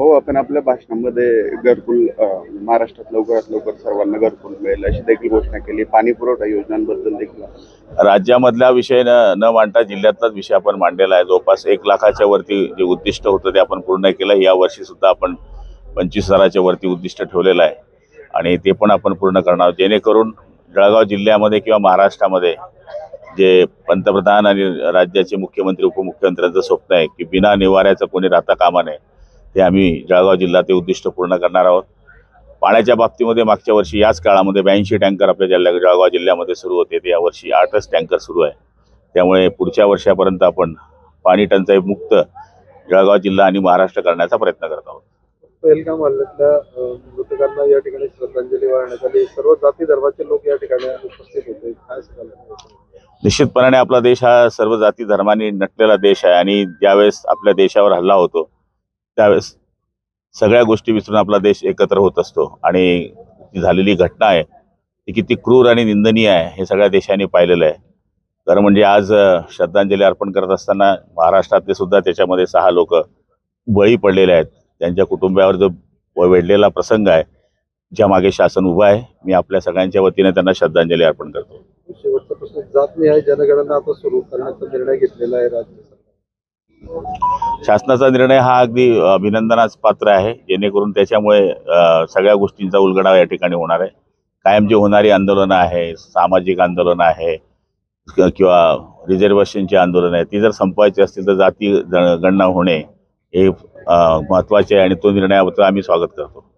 भाऊ, आपण आपल्या भाषणामध्ये घरकुल महाराष्ट्रात लवकरात लवकर सर्वांना घरकुल मिळेल अशी देखील घोषणा केली. पाणी पुरवठा योजनांबद्दल देखील राज्यामधला विषय न मांडता जिल्ह्यातलाच विषय आपण मांडलेला आहे. जवळपास 1,00,000च्या वरती जे उद्दिष्ट होतं ते आपण पूर्ण केलं. या वर्षी सुद्धा आपण 25,000च्या वरती उद्दिष्ट ठेवलेलं आहे आणि ते पण आपण पूर्ण करणार आहोत, जेणेकरून जळगाव जिल्ह्यामध्ये किंवा महाराष्ट्रामध्ये जे पंतप्रधान आणि राज्याचे मुख्यमंत्री उपमुख्यमंत्र्यांचं स्वप्न आहे की बिना निवाऱ्याचं कोणी राहता कामा नये, ते आम्ही जळगाव जिल्हा ते उद्दिष्ट पूर्ण करणार आहोत. पाण्याच्या बाबतीमध्ये मागच्या वर्षी याच काळामध्ये 82 टँकर आपल्या जळगाव जिल्ह्यामध्ये सुरू होते, ते यावर्षी 8च टँकर सुरू आहे. त्यामुळे पुढच्या वर्षापर्यंत आपण पाणी टंचाई मुक्त जळगाव जिल्हा आणि महाराष्ट्र करण्याचा प्रयत्न करत आहोत. पहलगाम हल्ल्यातल्या मृतकांना या ठिकाणी श्रद्धांजली वाहण्यात आली. सर्व जाती धर्माचे लोक या ठिकाणी उपस्थित होते. काय सांगाल? निश्चितपणे आपला देश हा सर्व जाती धर्मांनी नटलेला देश आहे आणि ज्यावेळेस आपल्या देशावर हल्ला होतो त्यावेळेस सगळ्या गोष्टी विसरून आपला देश एकत्र होत असतो आणि जी झालेली घटना आहे ती किती क्रूर आणि निंदनीय आहे हे सगळ्या देशांनी पाहिलेलं आहे. खरं म्हणजे आज श्रद्धांजली अर्पण करत असताना महाराष्ट्रातले सुद्धा त्याच्यामध्ये 6 लोक बळी पडलेले आहेत. त्यांच्या कुटुंबावर जो वेढलेला प्रसंग आहे, ज्या मागे शासन उभं आहे, मी आपल्या सगळ्यांच्या वतीने त्यांना श्रद्धांजली अर्पण करतो. शेवटचा प्रश्न, जातनिहाय जनगणना आता सुरू करण्याचा निर्णय घेतलेला आहे राज्य सरकार. शासनाचा निर्णय हा अगदी अभिनंदनास पात्र आहे, जेणेकरून त्याच्यामुळे सगळ्या गोष्टींचा उलगडा या ठिकाणी होणार आहे. कायम जी होणारी आंदोलनं आहे, सामाजिक आंदोलनं आहे किंवा रिझर्वेशनची आंदोलनं आहे, ती जर संपवायची असतील तर जाती गणना होणे हे महत्त्वाचे आहे आणि तो निर्णयाबद्दल आम्ही स्वागत करतो.